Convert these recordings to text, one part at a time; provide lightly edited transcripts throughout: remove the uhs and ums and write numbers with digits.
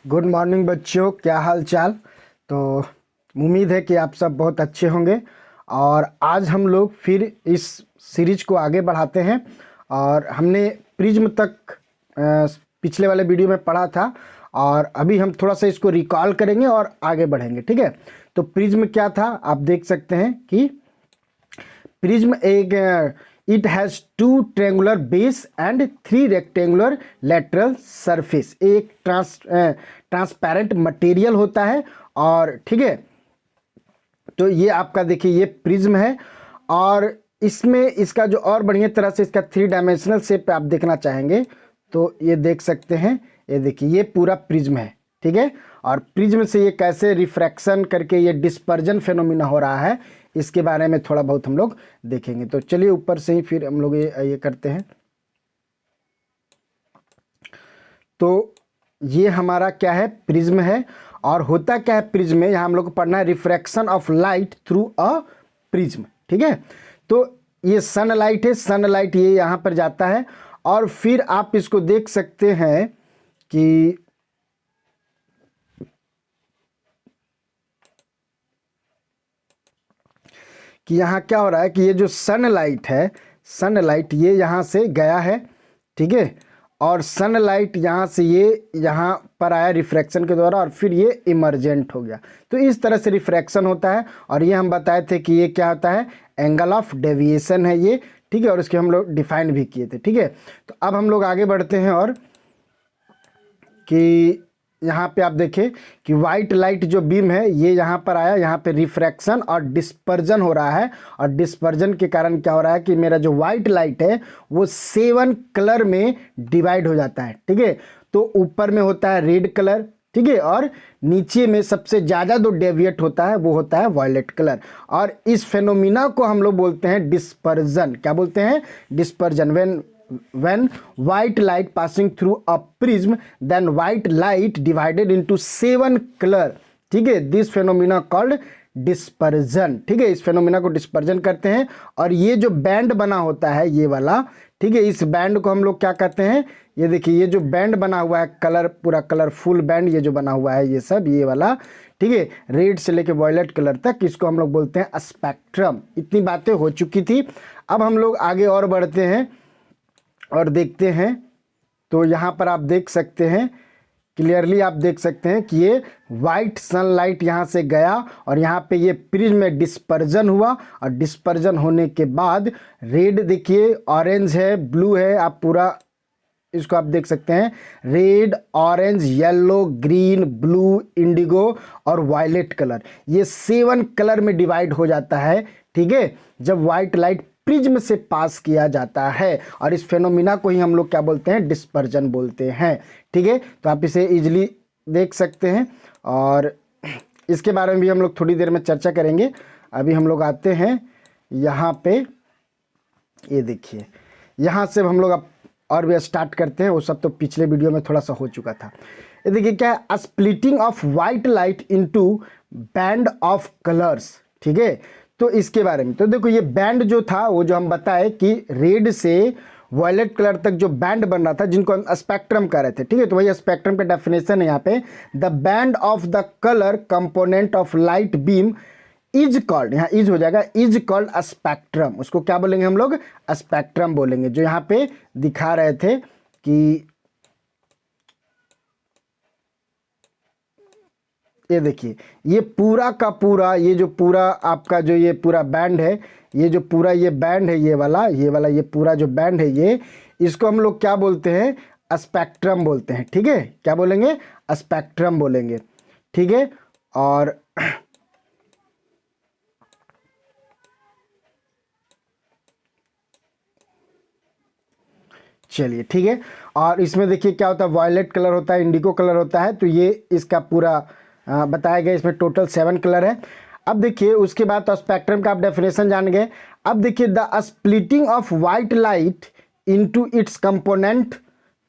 Good morning बच्चों, क्या हाल चाल। तो उम्मीद है कि आप सब बहुत अच्छे होंगे। और आज हम लोग फिर इस सीरीज को आगे बढ़ाते हैं। और हमने प्रिज्म तक पिछले वाले वीडियो में पढ़ा था, और अभी हम थोड़ा सा इसको रिकॉल करेंगे और आगे बढ़ेंगे। ठीक है, तो प्रिज्म क्या था आप देख सकते हैं कि प्रिज्म एक it has 2 triangular base and 3 rectangular lateral surface. एक ट्रांसपेरेंट मटेरियल होता है। और ठीक है, तो ये आपका देखिए ये प्रिज्म है। और इसमें इसका जो और बढ़िया तरह से इसका 3 डायमेंशनल शेप आप देखना चाहेंगे तो ये देख सकते हैं। ये देखिए ये पूरा प्रिज्म है। ठीक है, और प्रिज्म से ये कैसे रिफ्रैक्शन करके ये डिस्पर्जन फेनोमिना हो रहा है, इसके बारे में थोड़ा बहुत हम लोग देखेंगे। तो चलिए ऊपर से ही फिर हम लोग ये करते हैं। तो ये हमारा क्या है, प्रिज्म है। और होता क्या है प्रिज्म में, यहाँ हम लोग को पढ़ना है refraction of light through a prism. ठीक है, तो ये सनलाइट है, सनलाइट ये यहाँ पर जाता है। और फिर आप इसको देख सकते हैं कि यहाँ क्या हो रहा है कि ये जो सनलाइट है, सनलाइट ये यहाँ से गया है। ठीक है, और सनलाइट यहाँ से ये यहाँ पर आया रिफ्रैक्शन के द्वारा, और फिर ये इमर्जेंट हो गया। तो इस तरह से रिफ्रैक्शन होता है। और ये हम बताए थे कि ये क्या होता है, एंगल ऑफ डेविएशन है ये। ठीक है, और इसके हम लोग डिफाइन भी किए थे। ठीक है, तो अब हम लोग आगे बढ़ते हैं और कि यहाँ पे आप देखें कि वाइट लाइट जो बीम है ये यहाँ पर आया, यहाँ पे रिफ्रैक्शन और डिस्पर्जन हो रहा है। और डिस्पर्जन के कारण क्या हो रहा है कि मेरा जो वाइट लाइट है वो 7 कलर में डिवाइड हो जाता है। ठीक है, तो ऊपर में होता है रेड कलर, ठीक है, और नीचे में सबसे ज़्यादा जो डेविएट होता है वो होता है वायलेट कलर। और इस फेनोमिना को हम लोग बोलते हैं डिस्पर्जन। क्या बोलते हैं, dispersion. when white light passing through a prism, then white light divided into 7 color, ठीक है, this phenomena called dispersion। ठीक है, इस फेनोमिना को डिस्पर्जन करते हैं। और ये जो बैंड बना होता है ये वाला, ठीक है, इस बैंड को हम लोग क्या कहते हैं, ये देखिए ये जो बैंड बना हुआ है, कलर पूरा कलरफुल बैंड ये जो बना हुआ है ये सब ये वाला, ठीक है, रेड से लेके वॉयलेट कलर तक, इसको हम लोग बोलते हैं स्पेक्ट्रम। इतनी बातें हो चुकी थी। अब हम लोग आगे और बढ़ते हैं और देखते हैं। तो यहाँ पर आप देख सकते हैं क्लियरली, आप देख सकते हैं कि ये वाइट सनलाइट यहाँ से गया और यहाँ पे ये प्रिज्म में डिस्पर्जन हुआ। और डिस्पर्जन होने के बाद रेड देखिए, ऑरेंज है, ब्लू है, आप पूरा इसको आप देख सकते हैं, red, orange, yellow, green, blue, Indigo और वायलेट कलर, ये 7 कलर में डिवाइड हो जाता है। ठीक है, जब वाइट लाइट प्रिज्म से पास किया जाता है। और इस फेनोमिना को ही हम लोग क्या बोलते हैं, डिस्पर्जन बोलते हैं। ठीक है, तो आप इसे इजीली देख सकते हैं और इसके बारे में भी हम लोग थोड़ी देर में चर्चा करेंगे। अभी हम लोग आते हैं यहाँ पे, ये देखिए यहाँ से हम लोग अब और भी स्टार्ट करते हैं। वो सब तो पिछले वीडियो में थोड़ा सा हो चुका था। ये देखिए क्या है, splitting of white light into band of colours. ठीक है, तो इसके बारे में तो देखो ये बैंड जो था वो जो हम बताए कि रेड से वॉयलेट कलर तक जो बैंड बन रहा था जिनको हम स्पेक्ट्रम कह रहे थे। ठीक है, तो वही स्पेक्ट्रम का डेफिनेशन है यहाँ पे, the band of the colour component of light beam is called, यहाँ इज हो जाएगा, इज कॉल्ड स्पेक्ट्रम। उसको क्या बोलेंगे हम लोग, स्पेक्ट्रम बोलेंगे। जो यहाँ पे दिखा रहे थे कि ये देखिए ये पूरा का पूरा, ये जो पूरा आपका जो ये पूरा बैंड है, ये जो पूरा ये बैंड है, ये वाला ये पूरा जो बैंड है ये, इसको हम लोग क्या बोलते हैं, स्पेक्ट्रम बोलते हैं। ठीक है, क्या बोलेंगे, स्पेक्ट्रम बोलेंगे। ठीक है, और चलिए ठीक है, और इसमें देखिए क्या होता है, वायलेट कलर होता है, इंडिगो कलर होता है। तो ये इसका पूरा बताया गया, इसमें टोटल 7 कलर है। अब देखिए उसके बाद तो स्पेक्ट्रम का आप डेफिनेशन जान गए। अब देखिए the splitting of white light into its component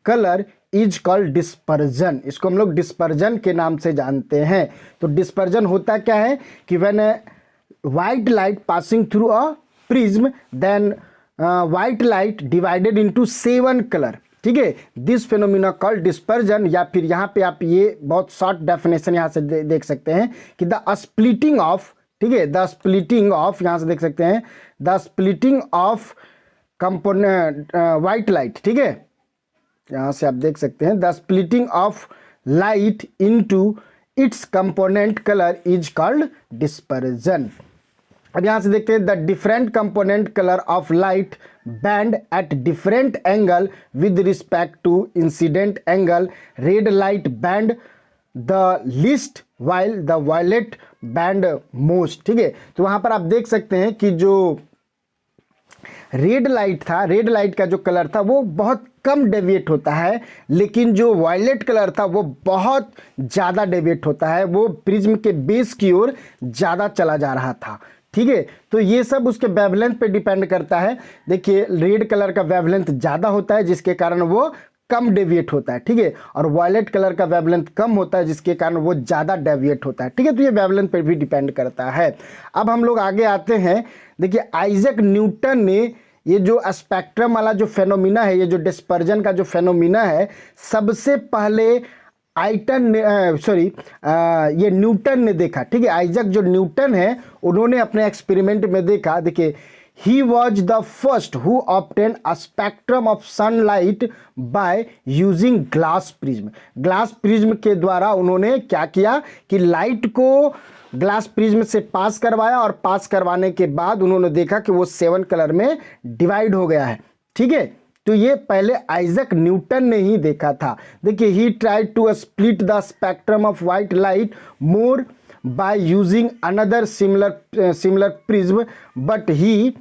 colour is called dispersion. इसको हम लोग डिस्पर्जन के नाम से जानते हैं। तो डिस्पर्जन होता क्या है कि when white light passing through a prism, then white light divided into 7 colour. ठीक है। दिस फेनोमिना कॉल्ड डिस्पर्जन, या फिर यहाँ पे आप ये बहुत शॉर्ट डेफिनेशन यहाँ से देख सकते हैं कि द स्प्लिटिंग ऑफ, ठीक है, द स्प्लिटिंग ऑफ, यहाँ से देख सकते हैं the splitting of component white light, ठीक है, यहाँ से आप देख सकते हैं the splitting of light into its component colour is called dispersion. अब यहाँ से देखते हैं the different component colour of light bend at different angle with respect to incident angle, red light bend the least while the violet bend most, ठीक है। तो वहाँ पर आप देख सकते हैं कि जो रेड लाइट था, रेड लाइट का जो कलर था वो बहुत कम डेविएट होता है, लेकिन जो वायलेट कलर था वो बहुत ज़्यादा डेविएट होता है, वो प्रिज्म के बेस की ओर ज़्यादा चला जा रहा था, ठीक है। तो ये सब उसके वेवलेंथ पे डिपेंड करता है। देखिए रेड कलर का वेवलेंथ ज़्यादा होता है जिसके कारण वो कम डेविएट होता है, ठीक है, और वायलेट कलर का वेवलेंथ कम होता है जिसके कारण वो ज़्यादा डेविएट होता है, ठीक है। तो ये वेवलेंथ पे भी डिपेंड करता है। अब हम लोग आगे आते हैं। देखिए आइजैक न्यूटन ने ये जो स्पेक्ट्रम वाला जो फेनोमिना है, ये जो डिस्पर्जन का जो फेनोमिना है, सबसे पहले ये न्यूटन ने देखा, ठीक है। आइजैक जो न्यूटन है उन्होंने अपने एक्सपेरिमेंट में देखा। देखिए he was the first who obtained a spectrum of sunlight by using glass prism। Glass prism के द्वारा उन्होंने क्या किया कि लाइट को ग्लास प्रिज्म से पास करवाया, और पास करवाने के बाद उन्होंने देखा कि वो 7 कलर में डिवाइड हो गया है, ठीक है। तो ये पहले आइजैक न्यूटन ने ही देखा था। देखिए he tried to split the spectrum of white light more by using another similar prism, but he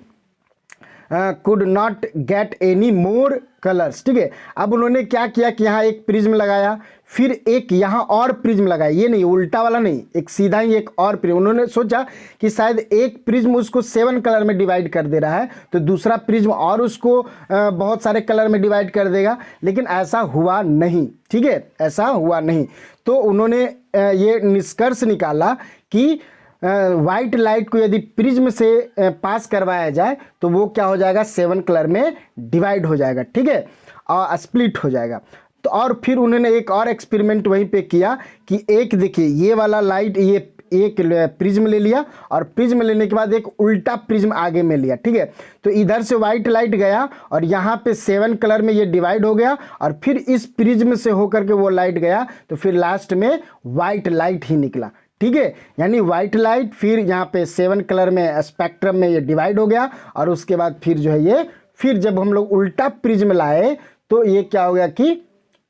could not get any more colors, ठीक है। अब उन्होंने क्या किया कि यहाँ एक प्रिज्म लगाया, फिर एक यहाँ और प्रिज्म लगाया, ये नहीं उल्टा वाला नहीं, एक सीधा ही एक और प्रिज्म। उन्होंने सोचा कि शायद एक प्रिज्म उसको 7 कलर में डिवाइड कर दे रहा है तो दूसरा प्रिज्म और उसको बहुत सारे कलर में डिवाइड कर देगा, लेकिन ऐसा हुआ नहीं, ठीक है, ऐसा हुआ नहीं। तो उन्होंने ये निष्कर्ष निकाला कि वाइट लाइट को यदि प्रिज्म से पास करवाया जाए तो वो क्या हो जाएगा, 7 कलर में डिवाइड हो जाएगा, ठीक है, और स्प्लिट हो जाएगा। तो और फिर उन्होंने एक और एक्सपेरिमेंट वहीं पे किया कि एक देखिए ये वाला लाइट, ये एक प्रिज्म ले लिया, और प्रिज्म लेने के बाद एक उल्टा प्रिज्म आगे में लिया, ठीक है। तो इधर से वाइट लाइट गया और यहाँ पे 7 कलर में ये डिवाइड हो गया, और फिर इस प्रिज्म से होकर के वो लाइट गया, तो फिर लास्ट में वाइट लाइट ही निकला, ठीक है। यानी वाइट लाइट फिर यहाँ पे 7 कलर में स्पेक्ट्रम में ये डिवाइड हो गया, और उसके बाद फिर जो है ये, फिर जब हम लोग उल्टा प्रिज्म लाए तो ये क्या हो गया कि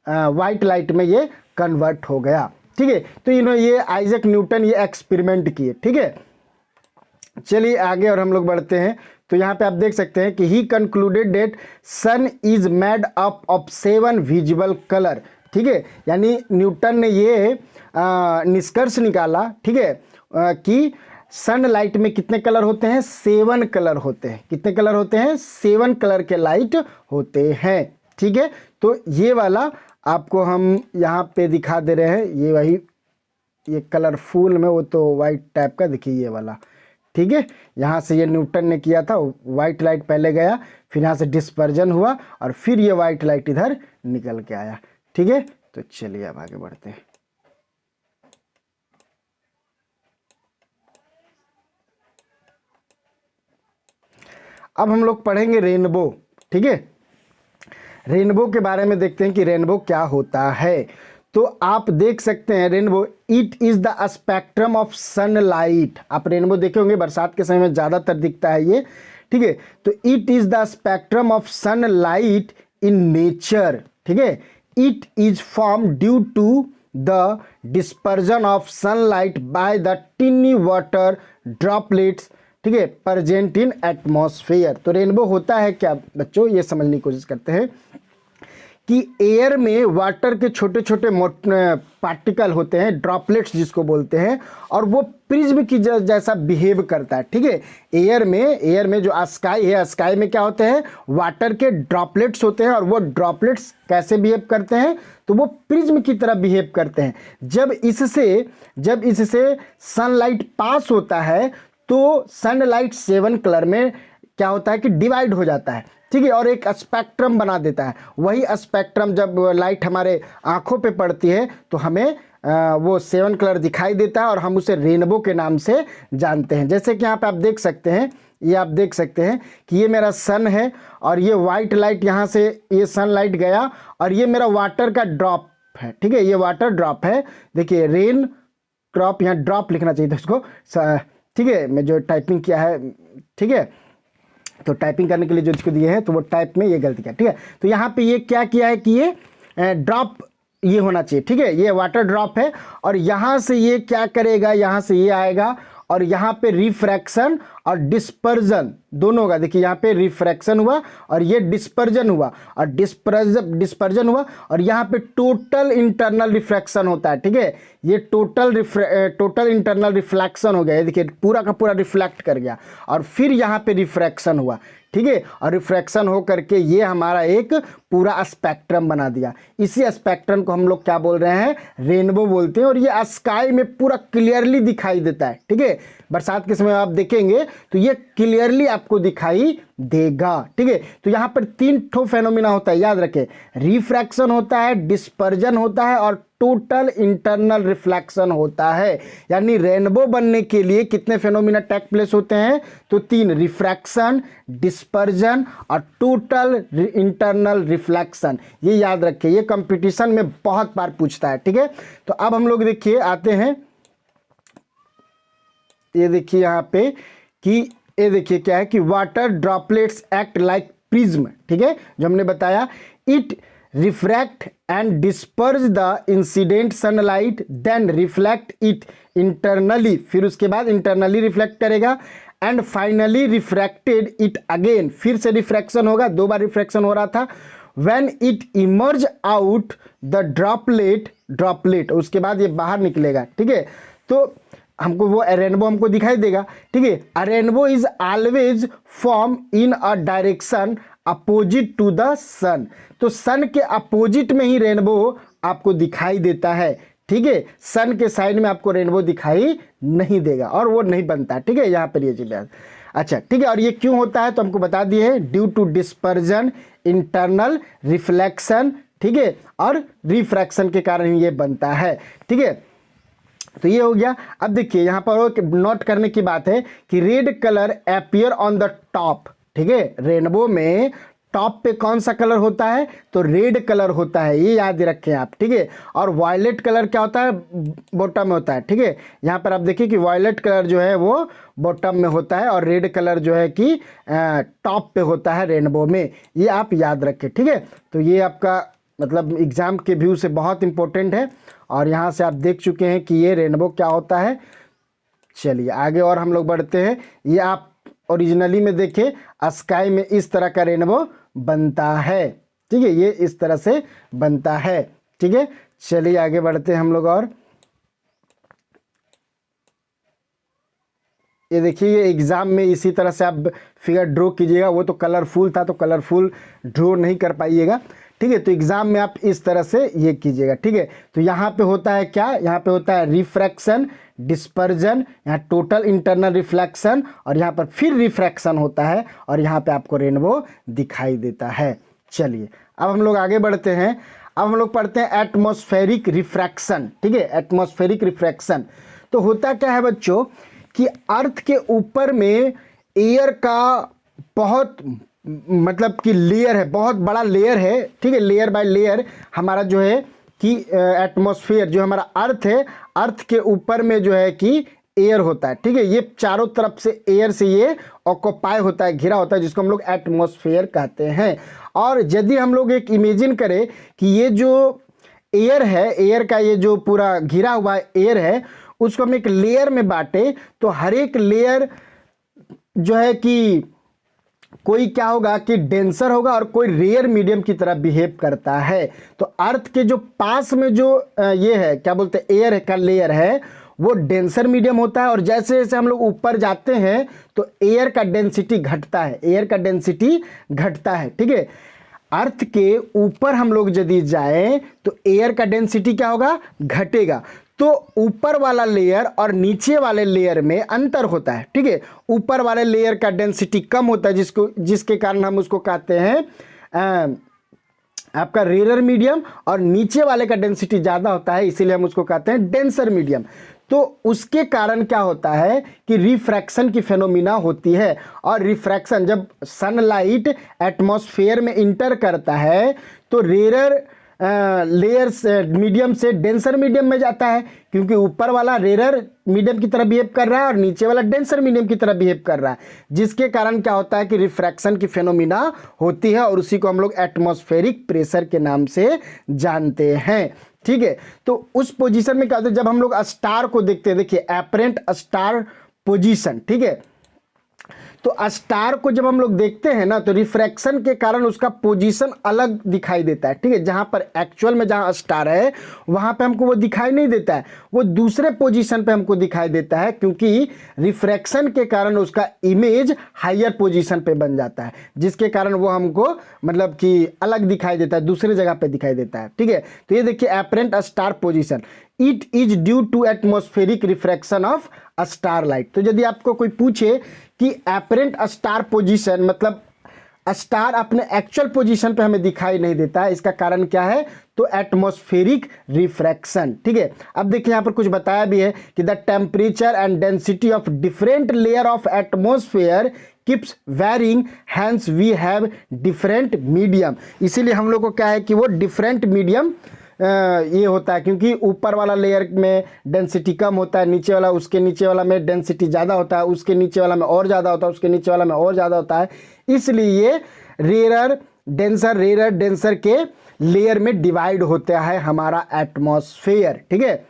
वाइट लाइट में ये कन्वर्ट हो गया, ठीक है। तो ये आइजैक न्यूटन ये एक्सपेरिमेंट किए, ठीक है। चलिए आगे और हम लोग बढ़ते हैं। तो यहाँ पे आप देख सकते हैं कि he concluded that sun is made up of 7 visible colour, ठीक है। यानी न्यूटन ने ये निष्कर्ष निकाला, ठीक है, कि सनलाइट में कितने कलर होते हैं, 7 कलर होते हैं। कितने कलर होते हैं, 7 कलर के लाइट होते हैं, ठीक है। तो ये वाला आपको हम यहाँ पे दिखा दे रहे हैं, ये वही ये कलरफुल में, वो तो वाइट टाइप का, देखिए ये वाला, ठीक है। यहाँ से ये न्यूटन ने किया था, वाइट लाइट पहले गया, फिर यहाँ से डिस्पर्जन हुआ, और फिर ये वाइट लाइट इधर निकल के आया, ठीक है। तो चलिए अब आगे बढ़ते हैं। अब हम लोग पढ़ेंगे रेनबो, ठीक है। रेनबो के बारे में देखते हैं कि रेनबो क्या होता है। तो आप देख सकते हैं rainbow, it is the spectrum of sunlight. आप रेनबो देखे होंगे, बरसात के समय में ज़्यादातर दिखता है ये, ठीक है। तो it is the spectrum of sunlight in nature, ठीक है। It is form due to the dispersion of sunlight by the tiny water droplets, ठीक है, प्रेजेंट इन एटमॉस्फेयर। तो रेनबो होता है क्या बच्चों, ये समझने की कोशिश करते हैं कि एयर में वाटर के छोटे छोटे पार्टिकल होते हैं, ड्रॉपलेट्स जिसको बोलते हैं, और वो प्रिज्म की जैसा बिहेव करता है, ठीक है। एयर में जो स्काई है, स्काई में क्या होते हैं, वाटर के ड्रॉपलेट्स होते हैं, और वो ड्रॉपलेट्स कैसे बिहेव करते हैं, तो वो प्रिज्म की तरह बिहेव करते हैं। जब इससे सनलाइट पास होता है तो सनलाइट 7 कलर में क्या होता है कि डिवाइड हो जाता है। ठीक है, और एक स्पेक्ट्रम बना देता है। वही स्पेक्ट्रम जब लाइट हमारे आंखों पे पड़ती है तो हमें वो 7 कलर दिखाई देता है और हम उसे रेनबो के नाम से जानते हैं। जैसे कि यहाँ पे आप देख सकते हैं, ये आप देख सकते हैं कि ये मेरा सन है और ये वाइट लाइट यहाँ से ये सनलाइट गया और ये मेरा वाटर का ड्रॉप है। ठीक है, ये वाटर ड्रॉप है। देखिए रेन ड्रॉप, यहाँ ड्रॉप लिखना चाहिए था इसको। ठीक है, मैं जो टाइपिंग किया है, ठीक है, तो टाइपिंग करने के लिए जो इसको दिए हैं तो वो टाइप में ये गलती किया। ठीक है, तो यहाँ पे ये क्या किया है कि ये ड्रॉप ये होना चाहिए। ठीक है, ये वाटर ड्रॉप है और यहाँ से ये क्या करेगा, यहाँ से ये आएगा और यहाँ पे रिफ्रैक्शन और डिस्पर्जन दोनों होगा। देखिए यहाँ पे रिफ्रैक्शन हुआ और ये डिस्पर्जन हुआ और डिस्पर्जन हुआ और यहाँ पे टोटल इंटरनल रिफ्रैक्शन होता है। ठीक है, ये टोटल इंटरनल रिफ्लेक्शन हो गया। देखिए पूरा का पूरा रिफ्लेक्ट कर गया और फिर यहाँ पे रिफ्रैक्शन हुआ। ठीक है, और रिफ्रैक्शन हो करके ये हमारा एक पूरा स्पेक्ट्रम बना दिया। इसी स्पेक्ट्रम को हम लोग क्या बोल रहे हैं, रेनबो बोलते हैं। और ये स्काई में पूरा क्लियरली दिखाई देता है। ठीक है, बरसात के समय आप देखेंगे तो ये क्लियरली आपको दिखाई देगा। ठीक है, तो यहाँ पर 3 ठो फेनोमेना होता है, याद रखें। रिफ्रैक्शन होता है, डिस्पर्जन होता है और टोटल इंटरनल रिफ्लेक्शन होता है। यानी रेनबो बनने के लिए कितने फेनोमेना टेक प्लेस होते हैं, तो 3, रिफ्रैक्शन, डिस्पर्जन और टोटल इंटरनल रिफ्लेक्शन। ये याद रखें, ये कंपटीशन में बहुत बार पूछता है। ठीक है, तो अब हम लोग देखिए आते हैं, ये देखिए यहाँ पे कि ये देखिए क्या है कि water droplets act like prism. ठीक है, जो हमने बताया, it refract and disperse the incident sunlight, then reflect it internally, फिर उसके बाद इंटरनली रिफ्लेक्ट करेगा and finally refracted it again, फिर से रिफ्रैक्शन होगा, 2 बार रिफ्रैक्शन हो रहा था। When it emerge out the droplet, उसके बाद ये बाहर निकलेगा। ठीक है, तो हमको वो रेनबो हमको दिखाई देगा। ठीक है, a rainbow is always form in a direction opposite to the sun. तो सन के अपोजिट में ही रेनबो आपको दिखाई देता है। ठीक है, सन के साइड में आपको रेनबो दिखाई नहीं देगा और वो नहीं बनता। ठीक है, यहाँ पर ये चीज। अच्छा ठीक है, और ये क्यों होता है तो हमको बता दिए हैं, due to dispersion, internal reflection, ठीक है, और रिफ्रैक्शन के कारण ही ये बनता है। ठीक है, तो ये हो गया। अब देखिए यहाँ पर नोट करने की बात है कि red colour appear on the top. ठीक है, रेनबो में टॉप पे कौन सा कलर होता है, तो रेड कलर होता है, ये याद रखें आप। ठीक है, और वायलेट कलर क्या होता है, बॉटम में होता है। ठीक है, यहाँ पर आप देखिए कि वायलेट कलर जो है वो बॉटम में होता है और रेड कलर जो है कि टॉप पे होता है रेनबो में, ये आप याद रखें। ठीक है, तो ये आपका मतलब एग्जाम के व्यू से बहुत इंपॉर्टेंट है और यहाँ से आप देख चुके हैं कि ये रेनबो क्या होता है। चलिए आगे और हम लोग बढ़ते हैं। ये आप ओरिजिनली में देखें, स्काई में इस तरह का रेनबो बनता है। ठीक है, ये इस तरह से बनता है। ठीक है, चलिए आगे बढ़ते हैं हम लोग। और ये देखिए, ये एग्जाम में इसी तरह से आप फिगर ड्रॉ कीजिएगा। वो तो कलरफुल था तो कलरफुल ड्रॉ नहीं कर पाइएगा। ठीक है, तो एग्जाम में आप इस तरह से ये कीजिएगा। ठीक है, तो यहाँ पे होता है क्या, यहाँ पे होता है रिफ्रैक्शन, डिस्पर्जन, यहाँ टोटल इंटरनल रिफ्लेक्शन और यहाँ पर फिर रिफ्रैक्शन होता है और यहाँ पे आपको रेनबो दिखाई देता है। चलिए अब हम लोग आगे बढ़ते हैं। अब हम लोग पढ़ते हैं एटमॉस्फेरिक रिफ्रैक्शन। ठीक है, एटमॉस्फेरिक रिफ्रैक्शन तो होता क्या है बच्चों कि अर्थ के ऊपर में एयर का बहुत मतलब कि लेयर है, बहुत बड़ा लेयर है। ठीक है, लेयर बाय लेयर हमारा जो है कि एटमॉस्फेयर जो हमारा अर्थ है, अर्थ के ऊपर में जो है कि एयर होता है। ठीक है, ये चारों तरफ से एयर से ये ऑक्यूपाई होता है, घिरा होता है, जिसको हम लोग एटमॉस्फेयर कहते हैं। और यदि हम लोग एक इमेजिन करें कि ये जो एयर है, एयर का ये जो पूरा घिरा हुआ एयर है, उसको हम एक लेयर में बांटे तो हर एक लेयर जो है कि कोई क्या होगा कि डेंसर होगा और कोई रेयर मीडियम की तरह बिहेव करता है। तो अर्थ के जो पास में जो ये है क्या बोलते हैं एयर का लेयर है, वो डेंसर मीडियम होता है। और जैसे जैसे हम लोग ऊपर जाते हैं तो एयर का डेंसिटी घटता है, एयर का डेंसिटी घटता है। ठीक है, अर्थ के ऊपर हम लोग यदि जाएं तो एयर का डेंसिटी क्या होगा, घटेगा। तो ऊपर वाला लेयर और नीचे वाले लेयर में अंतर होता है, ठीक है। ऊपर वाले लेयर का डेंसिटी कम होता है, जिसके कारण हम उसको कहते हैं आपका रेयर मीडियम, और नीचे वाले का डेंसिटी ज़्यादा होता है, इसीलिए हम उसको कहते हैं डेंसर मीडियम। तो उसके कारण क्या होता है कि रिफ्रैक्शन की फेनोमिना होती है, और रिफ्रैक्शन जब सनलाइट एटमॉस्फेयर में इंटर करता है तो रेयर लेयर से मीडियम से डेंसर मीडियम में जाता है, क्योंकि ऊपर वाला रेयर मीडियम की तरह बिहेव कर रहा है और नीचे वाला डेंसर मीडियम की तरह बिहेव कर रहा है, जिसके कारण क्या होता है कि रिफ्रैक्शन की फेनोमिना होती है, और उसी को हम लोग एटमॉस्फेरिक प्रेशर के नाम से जानते हैं, ठीक है। तो उस पोजीशन में क्या होता है, जब हम लोग स्टार को देखते हैं, देखिए एपरेंट स्टार पोजीशन, ठीक है। तो स्टार को जब हम लोग देखते हैं ना, तो रिफ्रैक्शन के कारण उसका पोजीशन अलग दिखाई देता है, ठीक है। जहां पर एक्चुअल में जहां स्टार है वहां पे हमको वो दिखाई नहीं देता है, वो दूसरे पोजीशन पे हमको दिखाई देता है, क्योंकि रिफ्रैक्शन के कारण उसका इमेज हायर पोजीशन पे बन जाता है, जिसके कारण वो हमको मतलब कि अलग दिखाई देता है, दूसरे जगह पे दिखाई देता है, ठीक है। तो ये देखिए apparent star position, it is due to atmospheric refraction of star light. तो यदि आपको कोई पूछे कि एपरेंट स्टार पोजीशन मतलब स्टार अपने एक्चुअल पोजीशन पे हमें दिखाई नहीं देता है, इसका कारण क्या है, तो एटमॉस्फेरिक रिफ्रैक्शन, ठीक है। अब देखिए यहाँ पर कुछ बताया भी है कि the temperature and density of different layer of atmosphere keeps varying, hence we have different medium. इसीलिए हम लोग को क्या है कि वो डिफरेंट मीडियम ये होता है, क्योंकि ऊपर वाला लेयर में डेंसिटी कम होता है, नीचे वाला उसके नीचे वाला में डेंसिटी ज़्यादा होता है, उसके नीचे वाला में और ज़्यादा होता है, उसके नीचे वाला में और ज़्यादा होता है, इसलिए रेयर डेंसर के लेयर में डिवाइड होता है हमारा एटमॉस्फेयर, ठीक है।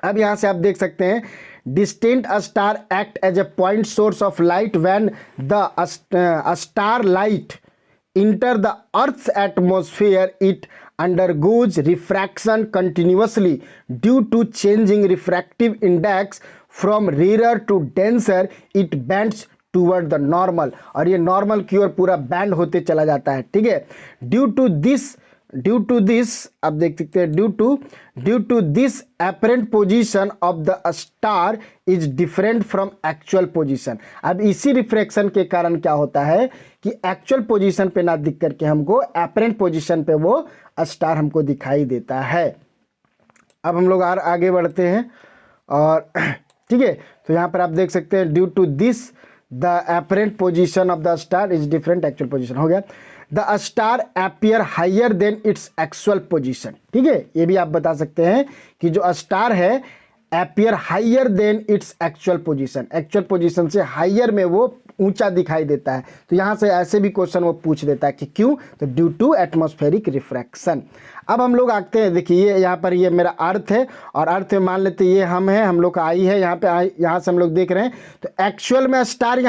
अब यहाँ से आप देख सकते हैं distinct star act as a point source of light when the star light enter the Earth's atmosphere, it undergoes refraction continuously due to changing refractive index from rarer to denser. It bends toward the normal, और ये normal की ओर पूरा band होते चला जाता है, ठीक है। ड्यू टू दिस आप देख सकते हैं due to this apparent position of the star is different from actual position. अब इसी रिफ्रैक्शन के कारण क्या होता है कि एक्चुअल पोजीशन पे ना दिख करके हमको एपरेंट पोजीशन पे वो स्टार हमको दिखाई देता है। अब हम लोग आगे बढ़ते हैं, और ठीक है, तो यहाँ पर आप देख सकते हैं due to this the apparent position of the star is different actual position, हो गया। The star appear higher than its actual position, ठीक है। ये भी आप बता सकते हैं कि जो स्टार है appear higher than its actual position से हायर में वो ऊंचा दिखाई देता है। तो यहाँ से ऐसे भी क्वेश्चन वो पूछ देता है कि क्यों, तो ड्यू टू एटमॉस्फेरिक रिफ्रैक्शन। अब हम लोग आते हैं, देखिए यहाँ पर ये मेरा अर्थ है, और अर्थ में मान लेते ये हम है, हम लोग का आई है, यहाँ पे यहाँ से हम लोग देख रहे हैं, तो एक्चुअल में स्टार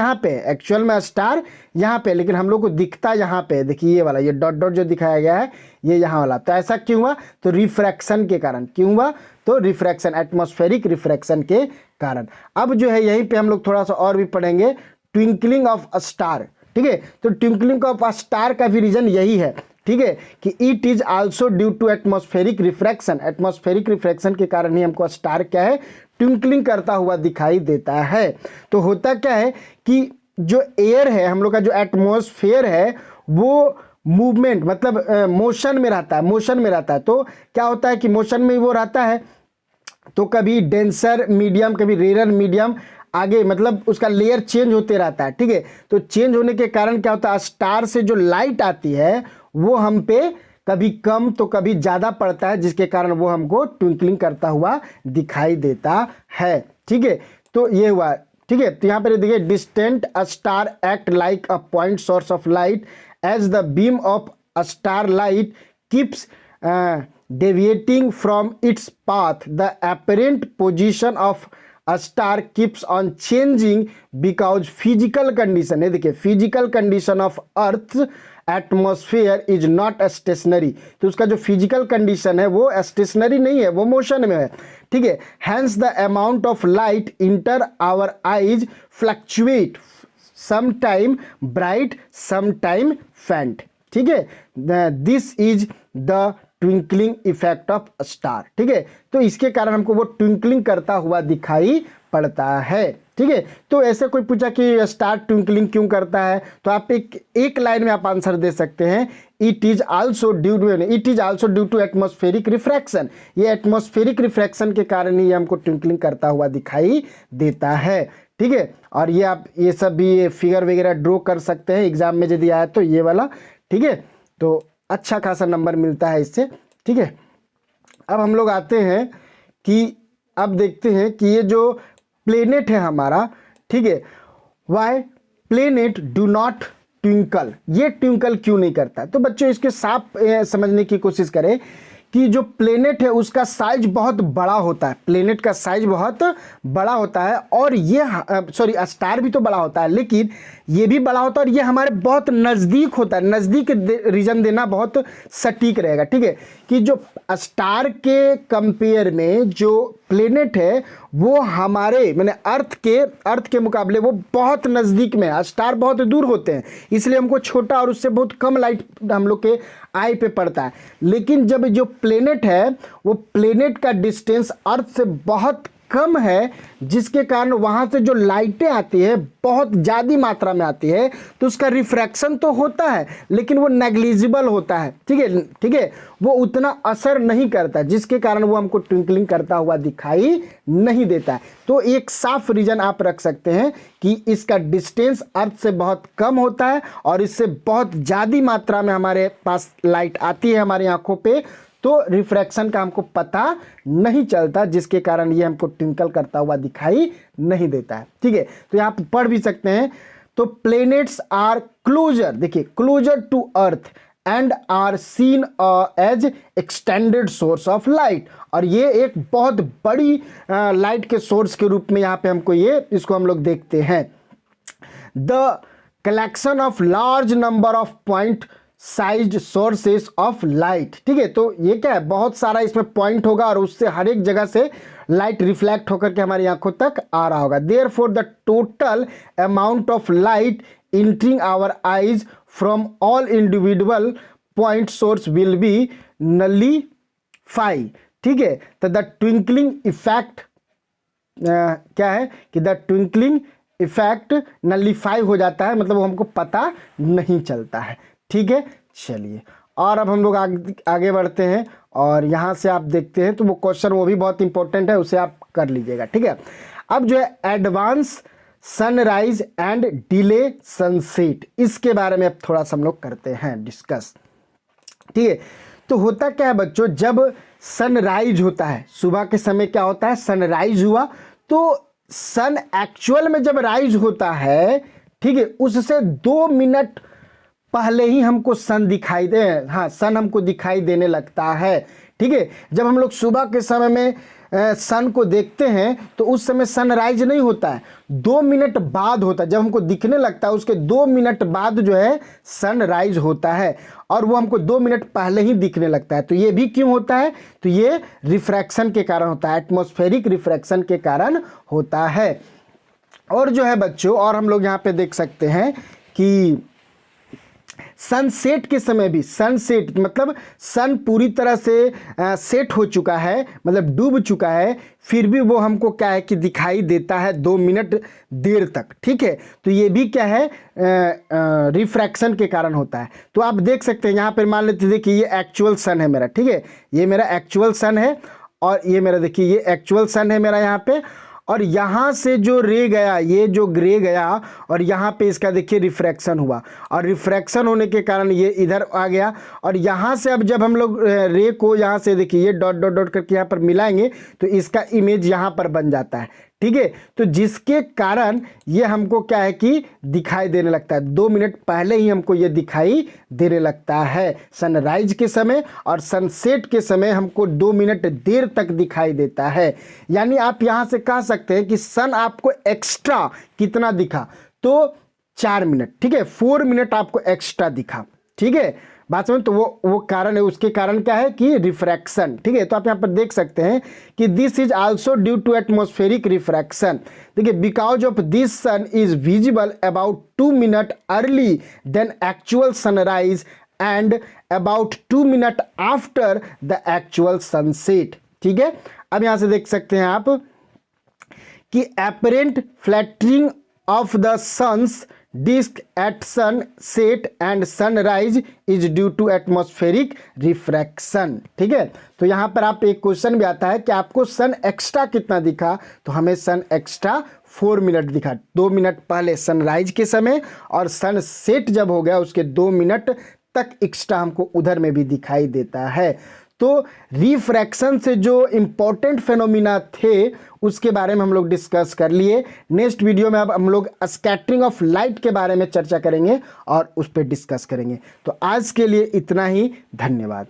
यहाँ पे, लेकिन हम लोग को दिखता यहाँ पे, देखिए ये वाला, ये डॉट डॉट जो दिखाया गया है ये यहाँ वाला। तो ऐसा क्यों हुआ, तो रिफ्रैक्शन के कारण। क्यों हुआ, तो रिफ्रैक्शन, एटमॉस्फेरिक रिफ्रैक्शन के कारण। अब जो है यहीं पे हम लोग थोड़ा सा और भी पढ़ेंगे, ट्विंकलिंग ऑफ अ स्टार, ठीक है। तो ट्विंकलिंग ऑफ अ स्टार का भी रीजन यही है, ठीक है, कि it is also due to atmospheric refraction. Atmospheric refraction के कारण ही हमको स्टार क्या है, ट्विंकलिंग करता हुआ दिखाई देता है। तो होता क्या है कि जो एयर है हम लोग का, जो एटमॉस्फेयर है, वो मूवमेंट मतलब मोशन में रहता है। तो क्या होता है कि मोशन में वो रहता है, तो कभी डेंसर मीडियम, कभी रेयर मीडियम, आगे मतलब उसका लेयर चेंज होते रहता है, ठीक है। तो चेंज होने के कारण क्या होता है, स्टार से जो लाइट आती है वो हम पे कभी कम तो कभी ज़्यादा पड़ता है, जिसके कारण वो हमको ट्विंकलिंग करता हुआ दिखाई देता है, ठीक है। तो ये हुआ, ठीक है। तो यहाँ पर देखिए distant a star act like a point source of light as the beam of a star light keeps deviating from its path. The apparent position of a star keeps on changing because physical condition, ये देखिए physical condition of Earth's atmosphere is not stationary। तो उसका जो physical condition है वो stationary नहीं है, वो motion में है, ठीक है। Hence the amount of light enter our eyes fluctuate, sometime bright, sometime faint, ठीक है। This is the twinkling effect of star. ठीक है, तो इसके कारण हमको वो ट्विंकलिंग करता हुआ दिखाई पड़ता है। ठीक है, तो ऐसे कोई पूछा कि स्टार ट्विंकलिंग क्यों करता है, तो आप एक लाइन में आप आंसर दे सकते हैं, it is also due to atmospheric refraction. ये एटमॉस्फेरिक रिफ्रैक्शन के कारण ही हमको ट्विंकलिंग करता हुआ दिखाई देता है। ठीक है, और ये आप ये सब भी फिगर वगैरह ड्रॉ कर सकते हैं एग्जाम में यदि आया तो ये वाला। ठीक है, तो अच्छा खासा नंबर मिलता है इससे। ठीक है, अब हम लोग आते हैं कि अब देखते हैं कि ये जो प्लेनेट है हमारा, ठीक है, why planet do not twinkle, ये ट्विंकल क्यों नहीं करता। तो बच्चों इसके साफ समझने की कोशिश करें कि जो प्लेनेट है उसका साइज बहुत बड़ा होता है, प्लेनेट का साइज बहुत बड़ा होता है, और ये स्टार भी तो बड़ा होता है, लेकिन ये भी बड़ा होता है और ये हमारे बहुत नज़दीक होता है। नज़दीक रीजन देना बहुत सटीक रहेगा। ठीक है, कि जो स्टार के कंपेयर में जो प्लेनेट है वो हमारे मैंने अर्थ के मुकाबले वो बहुत नज़दीक में है, स्टार बहुत दूर होते हैं, इसलिए हमको छोटा और उससे बहुत कम लाइट हम लोग के आई पे पड़ता है। लेकिन जब जो प्लेनेट है वो प्लेनेट का डिस्टेंस अर्थ से बहुत कम है, जिसके कारण वहाँ से जो लाइटें आती है बहुत ज़्यादा मात्रा में आती है, तो उसका रिफ्रैक्शन तो होता है लेकिन वो नेग्लिजिबल होता है। ठीक है, वो उतना असर नहीं करता, जिसके कारण वो हमको ट्विंकलिंग करता हुआ दिखाई नहीं देता है। तो एक साफ रीजन आप रख सकते हैं कि इसका डिस्टेंस अर्थ से बहुत कम होता है और इससे बहुत ज़्यादा मात्रा में हमारे पास लाइट आती है हमारी आंखों पे, तो रिफ्रैक्शन का हमको पता नहीं चलता, जिसके कारण ये हमको ट्विंकल करता हुआ दिखाई नहीं देता है। ठीक है, तो यहाँ पर पढ़ भी सकते हैं, तो प्लेनेट्स आर क्लोजर, देखिए closer to Earth and are seen as extended source of light, और ये एक बहुत बड़ी लाइट के सोर्स के रूप में यहाँ पे हमको इसको हम लोग देखते हैं। The collection of large number of point sized sources of light. ठीक है, तो ये क्या है, बहुत सारा इसमें पॉइंट होगा और उससे हर एक जगह से लाइट रिफ्लेक्ट होकर के हमारी आंखों तक आ रहा होगा। Therefore the total amount of light entering our eyes from all individual point source will be nullify. ठीक है, तो द ट्विंकलिंग इफेक्ट क्या है कि द ट्विंकलिंग इफेक्ट नलीफाई हो जाता है, मतलब वो हमको पता नहीं चलता है। ठीक है, चलिए और अब हम लोग आगे बढ़ते हैं, और यहाँ से आप देखते हैं तो वो क्वेश्चन वो भी बहुत इंपॉर्टेंट है, उसे आप कर लीजिएगा। ठीक है, अब जो है advance sunrise and delay sunset, इसके बारे में अब थोड़ा सा हम लोग करते हैं डिस्कस। ठीक है, तो होता क्या है बच्चों, जब सनराइज होता है सुबह के समय, क्या होता है, सनराइज हुआ, तो सन एक्चुअल में जब राइज होता है, ठीक है, उससे 2 मिनट पहले ही हमको सन सन हमको दिखाई देने लगता है। ठीक है, जब हम लोग सुबह के समय में सन को देखते हैं तो उस समय सनराइज नहीं होता है, 2 मिनट बाद होता है, जब हमको दिखने लगता है उसके 2 मिनट बाद जो है सनराइज होता है, और वो हमको 2 मिनट पहले ही दिखने लगता है। तो ये भी क्यों होता है, तो ये रिफ्रैक्शन के कारण होता है, एटमॉस्फेरिक रिफ्रैक्शन के कारण होता है। और जो है बच्चों, और हम लोग यहाँ पे देख सकते हैं कि सनसेट के समय भी, सनसेट मतलब सन पूरी तरह से सेट हो चुका है, मतलब डूब चुका है, फिर भी वो हमको क्या है कि दिखाई देता है 2 मिनट देर तक। ठीक है, तो ये भी क्या है, रिफ्रैक्शन के कारण होता है। तो आप देख सकते हैं यहाँ पर, मान लेते देखिए ये एक्चुअल सन है मेरा, ठीक है, ये मेरा एक्चुअल सन है, और ये मेरा देखिए ये एक्चुअल सन है मेरा यहाँ पे, और यहाँ से जो रे गया, ये जो ग्रे गया, और यहाँ पे इसका देखिए रिफ्रैक्शन हुआ, और रिफ्रैक्शन होने के कारण ये इधर आ गया, और यहाँ से अब जब हम लोग रे को यहाँ से देखिए ये डॉट डॉट डॉट करके यहाँ पर मिलाएंगे तो इसका इमेज यहाँ पर बन जाता है। ठीक है, तो जिसके कारण ये हमको क्या है कि दिखाई देने लगता है, 2 मिनट पहले ही हमको ये दिखाई देने लगता है। सनराइज के समय और सनसेट के समय हमको 2 मिनट देर तक दिखाई देता है। यानी आप यहाँ से कह सकते हैं कि सन आपको एक्स्ट्रा कितना दिखा, तो 4 मिनट, ठीक है, 4 मिनट आपको एक्स्ट्रा दिखा। ठीक है, बात समझ, तो वो कारण है, उसके कारण क्या है कि रिफ्रैक्शन। ठीक है, तो आप यहाँ पर देख सकते हैं कि this is also due to atmospheric refraction. देखिए, because of this sun is visible about 2 minute early than actual sunrise and about 2 minute after the actual sunset. ठीक है, अब यहां से देख सकते हैं आप कि apparent flattering of the sun's disk at sunset and sunrise is due to atmospheric refraction। ठीक है, तो यहां पर आप एक क्वेश्चन भी आता है कि आपको सन एक्स्ट्रा कितना दिखा, तो हमें सन एक्स्ट्रा 4 मिनट दिखा, 2 मिनट पहले सनराइज के समय और सनसेट जब हो गया उसके 2 मिनट तक एक्स्ट्रा हमको उधर में भी दिखाई देता है। तो रिफ्रैक्शन से जो इम्पोर्टेंट फेनोमिना थे उसके बारे में हम लोग डिस्कस कर लिए। नेक्स्ट वीडियो में अब हम लोग स्कैटरिंग ऑफ लाइट के बारे में चर्चा करेंगे और उस पर डिस्कस करेंगे। तो आज के लिए इतना ही, धन्यवाद।